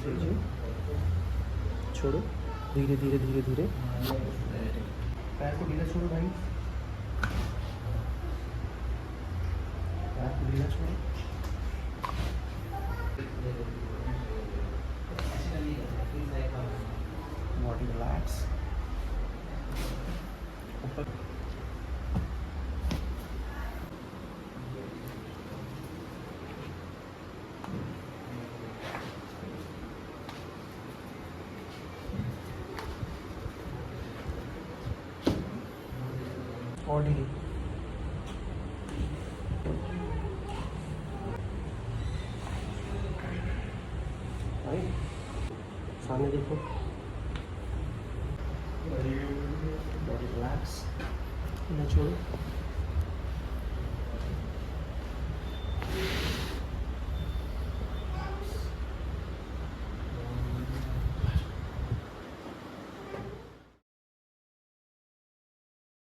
लीजिए, छोड़ो, धीरे धीरे धीरे धीरे। पैर को ढीला छोड़ो भाई, पैर को ढीला छोड़ो। Body relax. ऊपर बॉडी सामने देखो, बॉडी रिलैक्स, ना छोड़ो।